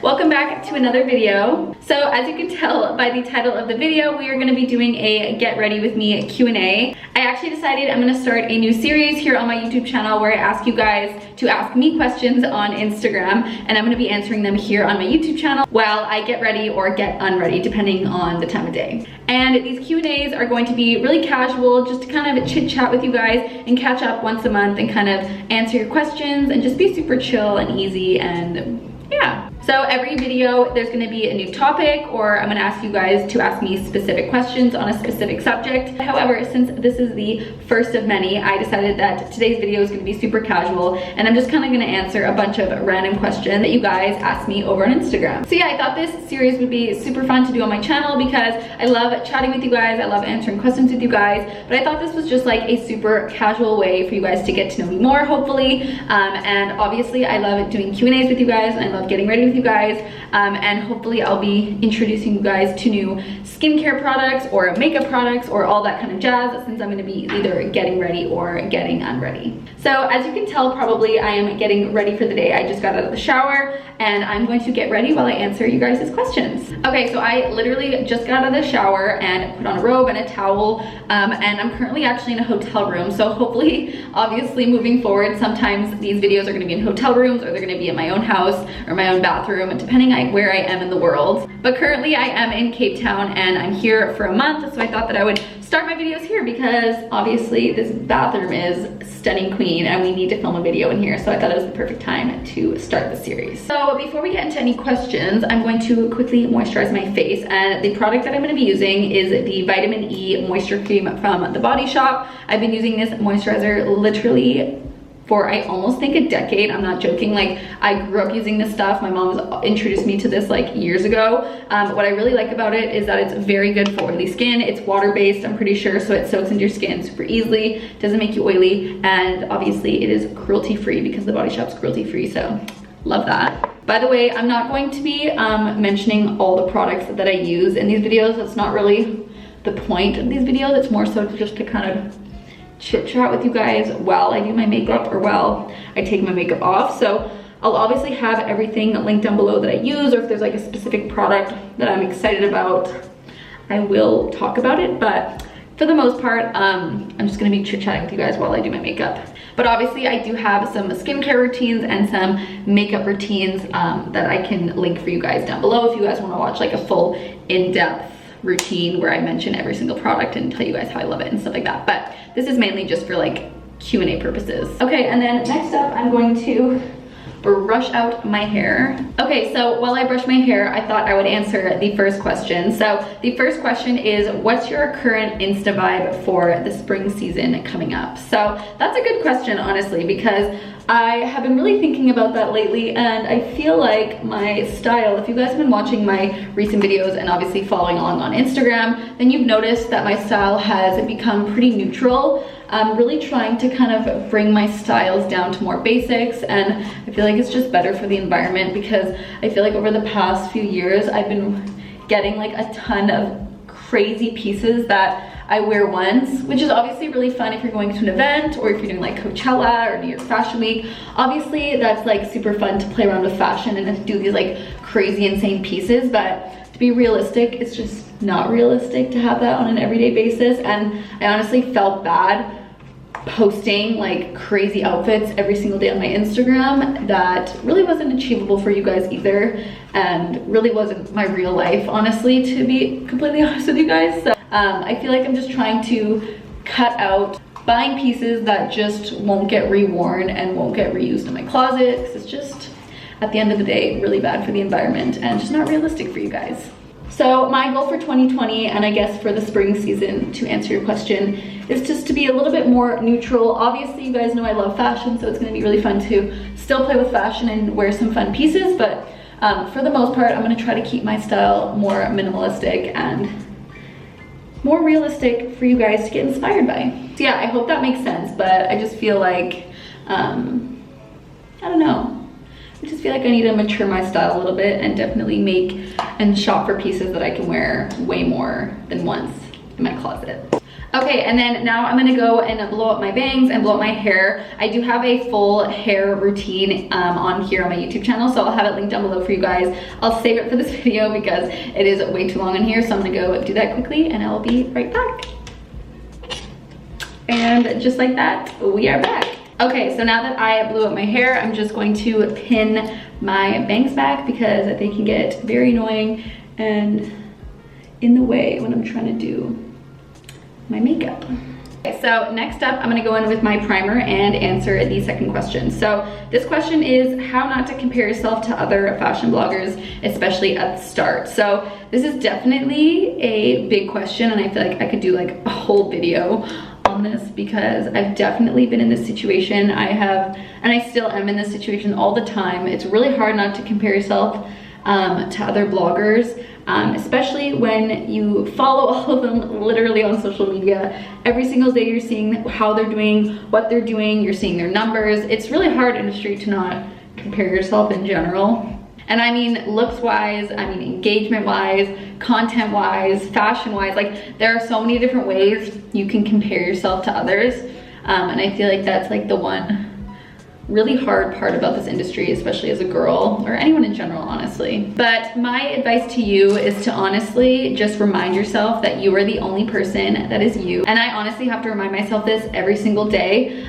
Welcome back to another video. So as you can tell by the title of the video, we are going to be doing a get ready with me Q&A. I actually decided I'm going to start a new series here on my YouTube channel where I ask you guys to ask me questions on Instagram, and I'm going to be answering them here on my YouTube channel while I get ready or get unready depending on the time of day. And these Q&As are going to be really casual, just to kind of chit chat with you guys and catch up once a month and kind of answer your questions and just be super chill and easy, and yeah. So every video there's going to be a new topic, or I'm going to ask you guys to ask me specific questions on a specific subject. However, since this is the first of many, I decided that today's video is going to be super casual, and I'm just kind of going to answer a bunch of random questions that you guys asked me over on Instagram. So yeah, I thought this series would be super fun to do on my channel because I love chatting with you guys, I love answering questions with you guys, but I thought this was just like a super casual way for you guys to get to know me more, hopefully. And obviously I love doing Q&As with you guys, and I love getting ready with you guys, and hopefully I'll be introducing you guys to new skincare products or makeup products or all that kind of jazz, since I'm going to be either getting ready or getting unready. So as you can tell, probably I am getting ready for the day. I just got out of the shower and I'm going to get ready while I answer you guys' questions. Okay, so I literally just got out of the shower and put on a robe and a towel, and I'm currently actually in a hotel room. So hopefully, obviously moving forward, sometimes these videos are going to be in hotel rooms, or they're going to be in my own house or my own bathroom, depending on where I am in the world. But currently I am in Cape Town and I'm here for a month, so I thought that I would start my videos here because obviously this bathroom is stunning queen and we need to film a video in here, so I thought it was the perfect time to start the series. So before we get into any questions, I'm going to quickly moisturize my face, and the product that I'm going to be using is the Vitamin E Moisture Cream from The Body Shop. I've been using this moisturizer literally for I almost think a decade. I'm not joking. Like, I grew up using this stuff. My mom's introduced me to this like years ago. What I really like about it is that it's very good for oily skin. It's water-based, I'm pretty sure, so it soaks into your skin super easily, doesn't make you oily, and obviously it is cruelty-free because The Body Shop's cruelty-free, so love that. By the way, I'm not going to be mentioning all the products that I use in these videos. That's not really the point of these videos. It's more so just to kind of chit chat with you guys while I do my makeup or while I take my makeup off. So I'll obviously have everything linked down below that I use, or if there's like a specific product that I'm excited about, I will talk about it. But for the most part, I'm just gonna be chit chatting with you guys while I do my makeup. But obviously I do have some skincare routines and some makeup routines that I can link for you guys down below if you guys want to watch like a full in-depth routine where I mention every single product and tell you guys how I love it and stuff like that. But this is mainly just for like Q&A purposes. Okay, and then next up I'm going to brush out my hair. Okay, so while I brush my hair, I thought I would answer the first question. So the first question is, what's your current Insta vibe for the spring season coming up? So that's a good question, honestly, because I have been really thinking about that lately, and I feel like my style, if you guys have been watching my recent videos and obviously following along on Instagram, then you've noticed that my style has become pretty neutral. I'm really trying to kind of bring my styles down to more basics, and I feel like it's just better for the environment because I feel like over the past few years I've been getting like a ton of crazy pieces that I wear once, which is obviously really fun if you're going to an event or if you're doing like Coachella or New York Fashion Week. Obviously that's like super fun to play around with fashion and to do these like crazy insane pieces, but to be realistic, it's just not realistic to have that on an everyday basis. And I honestly felt bad posting like crazy outfits every single day on my Instagram that really wasn't achievable for you guys either, and really wasn't my real life, honestly, to be completely honest with you guys. So I feel like I'm just trying to cut out buying pieces that just won't get reworn and won't get reused in my closet, because it's just, at the end of the day, really bad for the environment and just not realistic for you guys. So my goal for 2020, and I guess for the spring season, to answer your question, is just to be a little bit more neutral. Obviously, you guys know I love fashion, so it's gonna be really fun to still play with fashion and wear some fun pieces, but for the most part, I'm gonna try to keep my style more minimalistic and more realistic for you guys to get inspired by. So yeah, I hope that makes sense, but I just feel like, I don't know. I just feel like I need to mature my style a little bit and definitely make and shop for pieces that I can wear way more than once in my closet. Okay, and then now I'm gonna go and blow up my bangs and blow up my hair. I do have a full hair routine on here on my YouTube channel, so I'll have it linked down below for you guys. I'll save it for this video because it is way too long in here, so I'm gonna go do that quickly and I'll be right back. And just like that, we are back. Okay, so now that I blew up my hair, I'm just going to pin my bangs back because they can get very annoying and in the way when I'm trying to do my makeup. Okay, so next up, I'm gonna go in with my primer and answer the second question. So this question is how not to compare yourself to other fashion bloggers, especially at the start. So this is definitely a big question, and I feel like I could do like a whole video on this because I've definitely been in this situation. And I still am in this situation all the time. It's really hard not to compare yourself to other bloggers, especially when you follow all of them literally on social media. Every single day you're seeing how they're doing, what they're doing, you're seeing their numbers. It's really hard industry to not compare yourself in general. And I mean looks wise, I mean engagement wise, content wise, fashion wise, like there are so many different ways you can compare yourself to others. And I feel like that's like the one really hard part about this industry, especially as a girl or anyone in general, honestly. But my advice to you is to honestly just remind yourself that you are the only person that is you. And I honestly have to remind myself this every single day.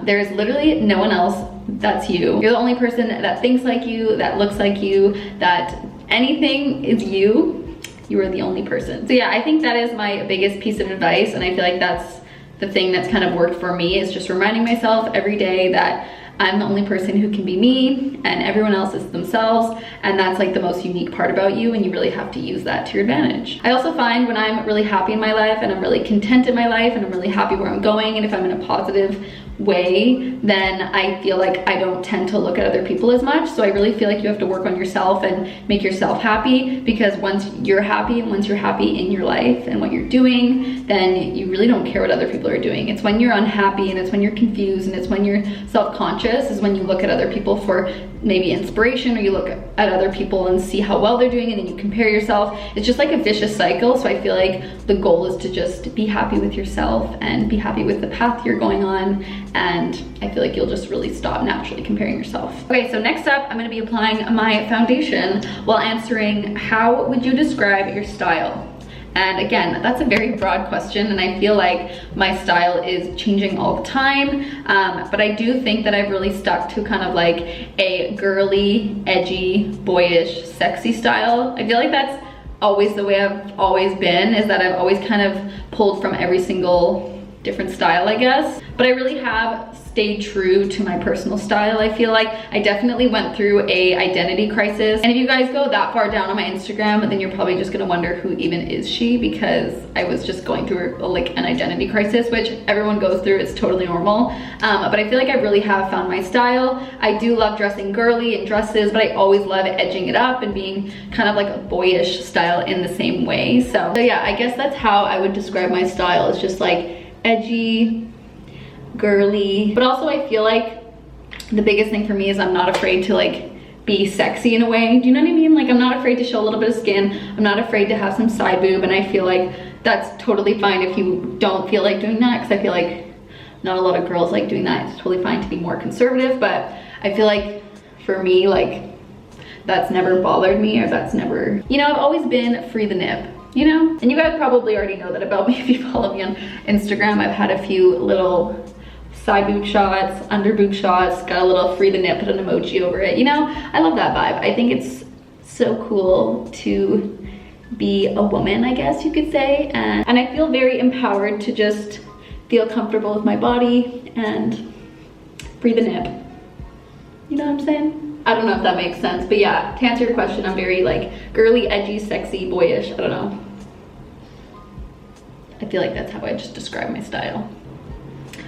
There's literally no one else that's you. You're the only person that thinks like you, that looks like you, that anything is you. You are the only person. So yeah, I think that is my biggest piece of advice, and I feel like that's the thing that's kind of worked for me, is just reminding myself every day that I'm the only person who can be me and everyone else is themselves, and that's like the most unique part about you, and you really have to use that to your advantage. I also find when I'm really happy in my life and I'm really content in my life and I'm really happy where I'm going, and if I'm in a positive way, then I feel like I don't tend to look at other people as much. So I really feel like you have to work on yourself and make yourself happy, because once you're happy and once you're happy in your life and what you're doing, then you really don't care what other people are doing. It's when you're unhappy and it's when you're confused and it's when you're self-conscious is when you look at other people for maybe inspiration, or you look at other people and see how well they're doing and then you compare yourself. It's just like a vicious cycle. So I feel like the goal is to just be happy with yourself and be happy with the path you're going on, and I feel like you'll just really stop naturally comparing yourself. Okay, so next up, I'm gonna be applying my foundation while answering how would you describe your style? And again, that's a very broad question, and I feel like my style is changing all the time, but I do think that I've really stuck to kind of like a girly, edgy, boyish, sexy style. I feel like that's always the way I've always been, is that I've always kind of pulled from every single different style, I guess. But I really have stayed true to my personal style. I feel like I definitely went through a identity crisis. And if you guys go that far down on my Instagram, then you're probably just gonna wonder who even is she, because I was just going through like an identity crisis, which everyone goes through. It's totally normal. But I feel like I really have found my style. I do love dressing girly and dresses, but I always love edging it up and being kind of like a boyish style in the same way. So yeah, I guess that's how I would describe my style. It's just like edgy, girly, but also I feel like the biggest thing for me is I'm not afraid to like be sexy in a way. Do you know what I mean? Like I'm not afraid to show a little bit of skin. I'm not afraid to have some side boob, and I feel like that's totally fine if you don't feel like doing that, because I feel like not a lot of girls like doing that. It's totally fine to be more conservative, but I feel like for me, like that's never bothered me, or that's never, you know, I've always been free the nip, you know? And you guys probably already know that about me if you follow me on Instagram. I've had a few little side boob shots, under boob shots, got a little free the nip, put an emoji over it. You know, I love that vibe. I think it's so cool to be a woman, I guess you could say. And I feel very empowered to just feel comfortable with my body and free the nip. You know what I'm saying? I don't know if that makes sense, but yeah, to answer your question, I'm very like girly, edgy, sexy, boyish. I don't know. I feel like that's how I just describe my style.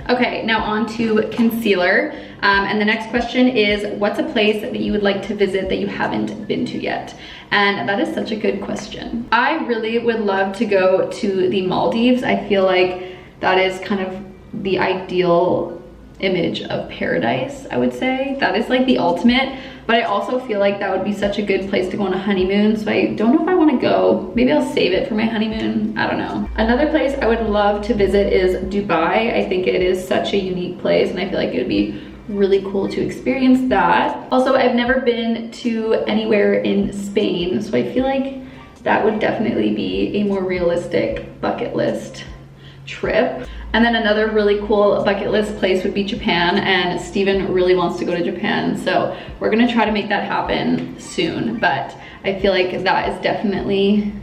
Okay, now on to concealer. And the next question is, what's a place that you would like to visit that you haven't been to yet? And that is such a good question. I really would love to go to the Maldives. I feel like that is kind of the ideal image of paradise, I would say. That is like the ultimate, but I also feel like that would be such a good place to go on a honeymoon, so I don't know if I want to go. Maybe I'll save it for my honeymoon, I don't know. Another place I would love to visit is Dubai. I think it is such a unique place, and I feel like it would be really cool to experience that. Also, I've never been to anywhere in Spain, so I feel like that would definitely be a more realistic bucket list trip. And then another really cool bucket list place would be Japan, and Steven really wants to go to Japan, so we're gonna try to make that happen soon. But I feel like that is definitely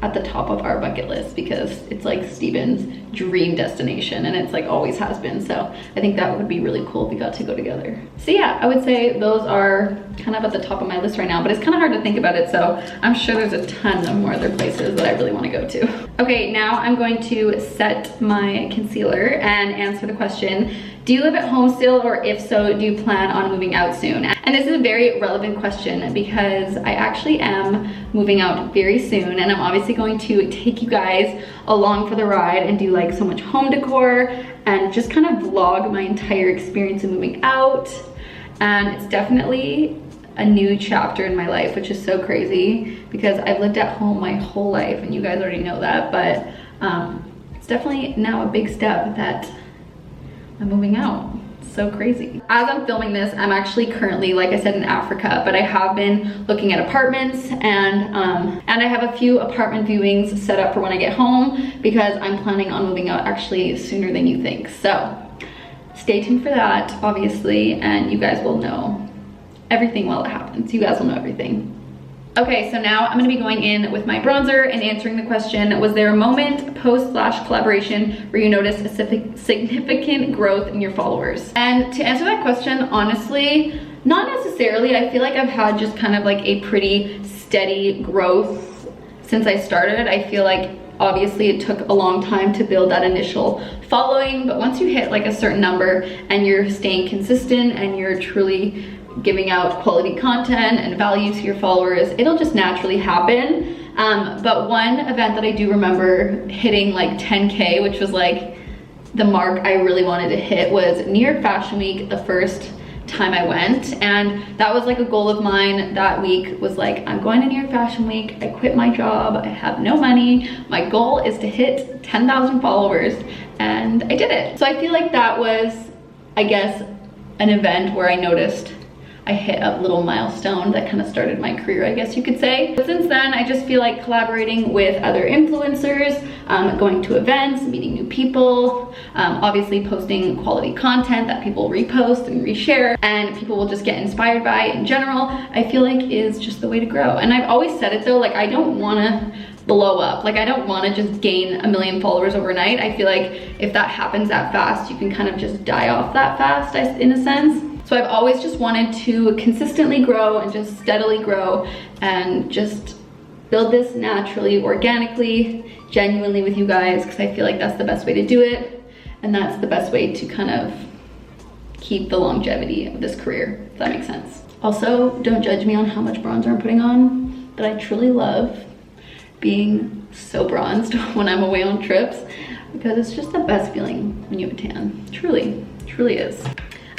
at the top of our bucket list because it's like Steven's dream destination, and it's like always has been. So I think that would be really cool if we got to go together. So yeah, I would say those are kind of at the top of my list right now, but it's kind of hard to think about it, so I'm sure there's a ton of more other places that I really want to go to. Okay, now I'm going to set my concealer and answer the question, do you live at home still, or if so, do you plan on moving out soon? And this is a very relevant question because I actually am moving out very soon, and I'm obviously going to take you guys along for the ride and do like so much home decor and just kind of vlog my entire experience of moving out. And it's definitely a new chapter in my life, which is so crazy because I've lived at home my whole life, and you guys already know that, but it's definitely now a big step that I'm moving out. It's so crazy. As I'm filming this, I'm actually currently, like I said, in Africa, but I have been looking at apartments, and I have a few apartment viewings set up for when I get home because I'm planning on moving out actually sooner than you think. So stay tuned for that, obviously, and you guys will know everything while it happens. You guys will know everything. Okay, so now I'm gonna be going in with my bronzer and answering the question, was there a moment post/collaboration where you noticed a significant growth in your followers? And to answer that question, honestly, not necessarily. I feel like I've had just kind of like a pretty steady growth since I started. I feel like obviously it took a long time to build that initial following, but once you hit like a certain number and you're staying consistent and you're truly giving out quality content and value to your followers, it'll just naturally happen. But one event that I do remember hitting like 10K, which was like the mark I really wanted to hit, was New York Fashion Week, the first time I went. And that was like a goal of mine that week, was like, I'm going to New York Fashion Week, I quit my job, I have no money, my goal is to hit 10,000 followers, and I did it. So I feel like that was, I guess, an event where I noticed I hit a little milestone that kind of started my career, I guess you could say. But since then, I just feel like collaborating with other influencers, going to events, meeting new people, obviously posting quality content that people repost and reshare, and people will just get inspired by in general, I feel like is just the way to grow. And I've always said it though, like I don't want to blow up. Like I don't want to just gain 1 million followers overnight. I feel like if that happens that fast, you can kind of just die off that fast in a sense. So I've always just wanted to consistently grow and just steadily grow and just build this naturally, organically, genuinely with you guys, because I feel like that's the best way to do it. And that's the best way to kind of keep the longevity of this career, if that makes sense. Also, don't judge me on how much bronzer I'm putting on, but I truly love being so bronzed when I'm away on trips because it's just the best feeling when you have a tan. Truly, truly is.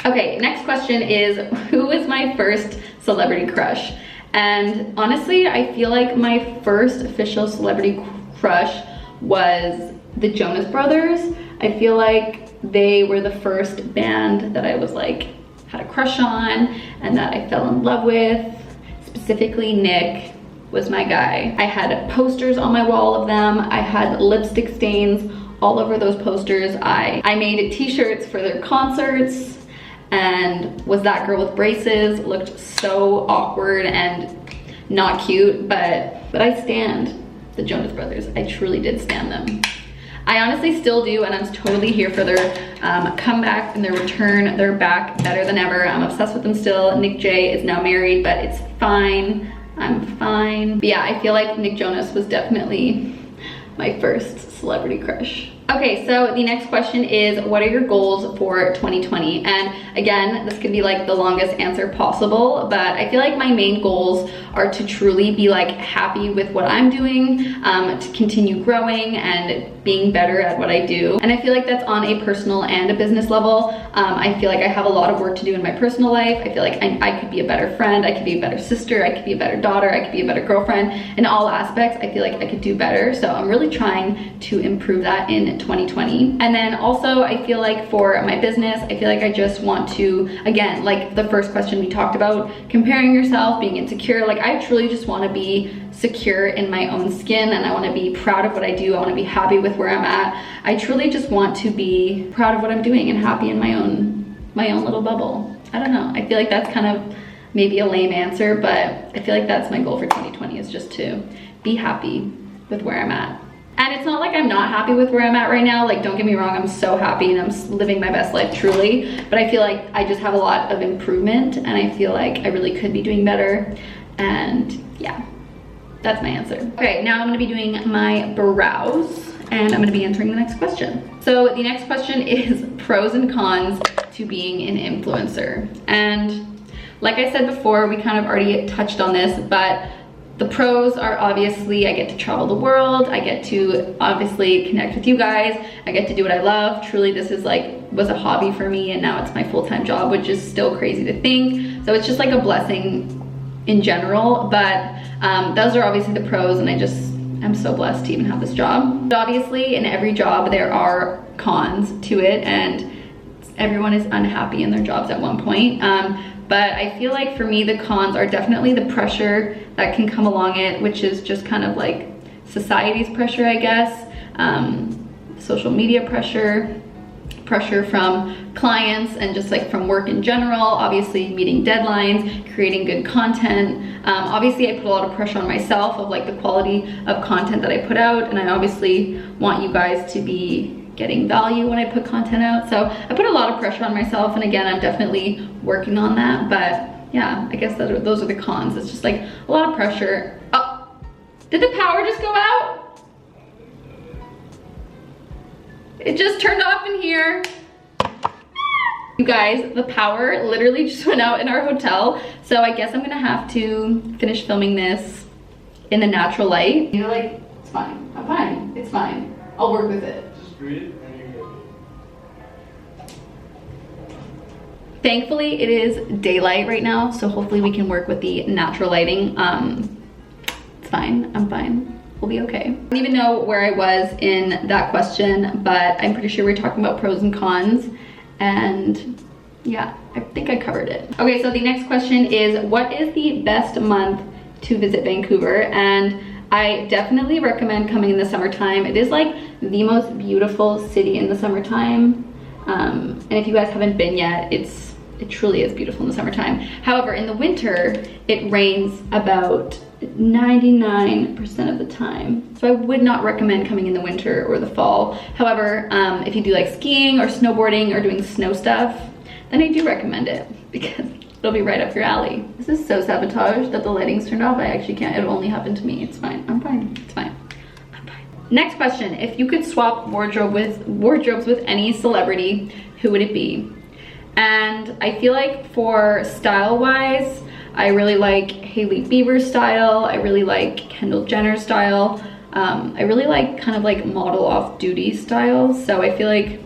Okay, next question is, who was my first celebrity crush? And honestly, I feel like my first official celebrity crush was the Jonas Brothers. I feel like they were the first band that I was like, had a crush on and that I fell in love with. Specifically, Nick was my guy. I had posters on my wall of them. I had lipstick stains all over those posters. I made t-shirts for their concerts and was that girl with braces. Looked so awkward and not cute, but I stand the Jonas Brothers. I truly did stand them. I honestly still do, and I'm totally here for their comeback and their return. They're back better than ever. I'm obsessed with them still. Nick J is now married, but it's fine. I'm fine. But yeah, I feel like Nick Jonas was definitely my first celebrity crush. Okay, so the next question is, what are your goals for 2020? And again, this could be like the longest answer possible, but I feel like my main goals are to truly be like happy with what I'm doing, to continue growing and being better at what I do. And I feel like that's on a personal and a business level. I feel like I have a lot of work to do in my personal life. I feel like I could be a better friend, I could be a better sister, I could be a better daughter, I could be a better girlfriend. In all aspects, I feel like I could do better. So I'm really trying to improve that in 2020. And then also I feel like for my business, I feel like I just want to, again, like the first question we talked about, comparing yourself, being insecure, like I truly just want to be secure in my own skin, and I want to be proud of what I do. I want to be happy with where I'm at. I truly just want to be proud of what I'm doing and happy in my own little bubble. I don't know, I feel like that's kind of maybe a lame answer, but I feel like that's my goal for 2020, is just to be happy with where I'm at. And it's not like I'm not happy with where I'm at right now. Like, don't get me wrong, I'm so happy and I'm living my best life truly, but I feel like I just have a lot of improvement and I feel like I really could be doing better. And yeah, that's my answer. Okay, now I'm gonna be doing my brows and I'm gonna be answering the next question. So the next question is pros and cons to being an influencer. And like I said before, we kind of already touched on this, but the pros are obviously I get to travel the world, I get to obviously connect with you guys, I get to do what I love. Truly, this is was a hobby for me and now it's my full-time job, which is still crazy to think. So it's just like a blessing in general, but those are obviously the pros, and I'm so blessed to even have this job. But obviously in every job there are cons to it, and everyone is unhappy in their jobs at one point. But I feel like for me, the cons are definitely the pressure that can come along it, which is just kind of like society's pressure, I guess. Social media pressure from clients, and just like from work in general, obviously meeting deadlines, creating good content. Obviously I put a lot of pressure on myself of like the quality of content that I put out, and I obviously want you guys to be getting value when I put content out. So I put a lot of pressure on myself, and again, I'm definitely working on that. But yeah, I guess those are the cons. It's just like a lot of pressure. Oh, did the power just go out? It just turned off in here. You guys, the power literally just went out in our hotel. So I guess I'm gonna have to finish filming this in the natural light. You're like, it's fine, I'm fine, it's fine. I'll work with it. Thankfully, it is daylight right now, so hopefully we can work with the natural lighting. It's fine, I'm fine. We'll be okay. I don't even know where I was in that question, but I'm pretty sure we're talking about pros and cons, and yeah, I think I covered it. Okay, so the next question is, what is the best month to visit Vancouver? And I definitely recommend coming in the summertime. It is like the most beautiful city in the summertime. And if you guys haven't been yet, it truly is beautiful in the summertime. However, in the winter, it rains about 99% of the time. So I would not recommend coming in the winter or the fall. However, if you do like skiing or snowboarding or doing snow stuff, then I do recommend it because it'll be right up your alley. This is so sabotage that the lighting's turned off. I actually can't, it only happened to me. It's fine, I'm fine, it's fine. I'm fine. Next question, if you could swap wardrobes with any celebrity, who would it be? And I feel like for style-wise, I really like Hailey Bieber's style. I really like Kendall Jenner's style. I really like kind of like model off-duty style. So I feel like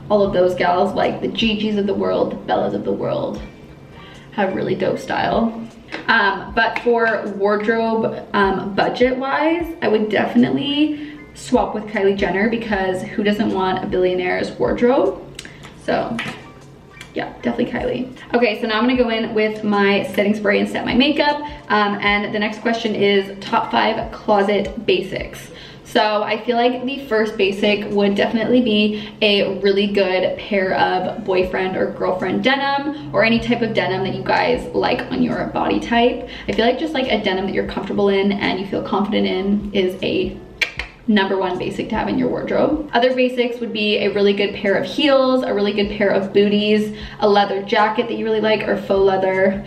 all of those gals, like the Gigi's of the world, the Bellas of the world, have really dope style. But for wardrobe budget-wise, I would definitely swap with Kylie Jenner, because who doesn't want a billionaire's wardrobe? So yeah, definitely Kylie. Okay, so now I'm gonna go in with my setting spray and set my makeup. And the next question is top 5 closet basics. So I feel like the first basic would definitely be a really good pair of boyfriend or girlfriend denim, or any type of denim that you guys like on your body type. I feel like just like a denim that you're comfortable in and you feel confident in is a #1 basic to have in your wardrobe. Other basics would be a really good pair of heels, a really good pair of booties, a leather jacket that you really like or faux leather,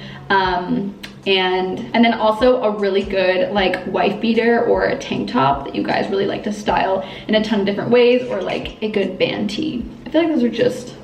and then also a really good like wife beater or a tank top that you guys really like to style in a ton of different ways, or like a good band tee. I feel like those are just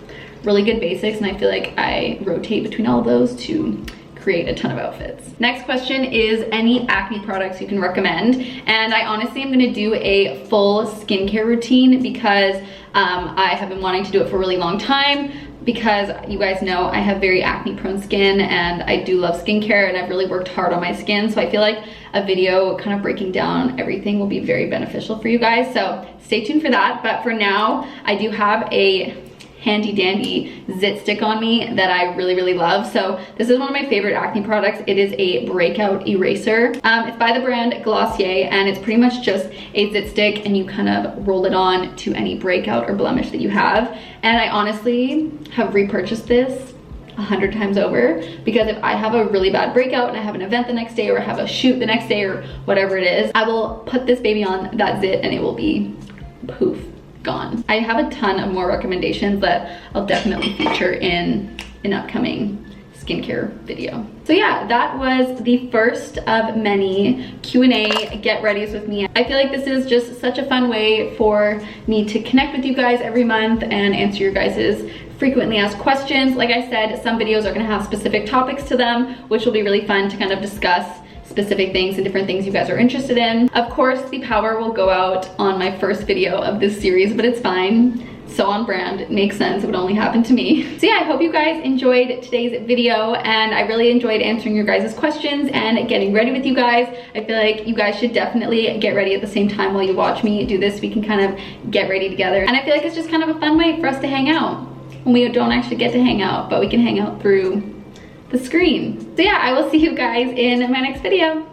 really good basics, and I feel like I rotate between all of those to create a ton of outfits. Next question is any acne products you can recommend. And I honestly am gonna do a full skincare routine because I have been wanting to do it for a really long time, because you guys know I have very acne prone skin and I do love skincare, and I've really worked hard on my skin. So I feel like a video kind of breaking down everything will be very beneficial for you guys. So stay tuned for that. But for now, I do have a handy dandy zit stick on me that I really love. So this is one of my favorite acne products. It is a breakout eraser. It's by the brand Glossier, and it's pretty much just a zit stick, and you kind of roll it on to any breakout or blemish that you have. And I honestly have repurchased this 100 times over, because if I have a really bad breakout and I have an event the next day, or I have a shoot the next day, or whatever it is, I will put this baby on that zit and it will be poof, gone. I have a ton of more recommendations that I'll definitely feature in an upcoming skincare video. So yeah, that was the first of many Q&A get readies with me. I feel like this is just such a fun way for me to connect with you guys every month and answer your guys' frequently asked questions. Like I said, some videos are gonna have specific topics to them, which will be really fun to kind of discuss specific things and different things you guys are interested in. Of course, the power will go out on my first video of this series, but it's fine. So on brand, it makes sense. It would only happen to me. So yeah, I hope you guys enjoyed today's video, and I really enjoyed answering your guys' questions and getting ready with you guys. I feel like you guys should definitely get ready at the same time while you watch me do this. We can kind of get ready together. And I feel like it's just kind of a fun way for us to hang out when we don't actually get to hang out, but we can hang out through the screen. So yeah, I will see you guys in my next video.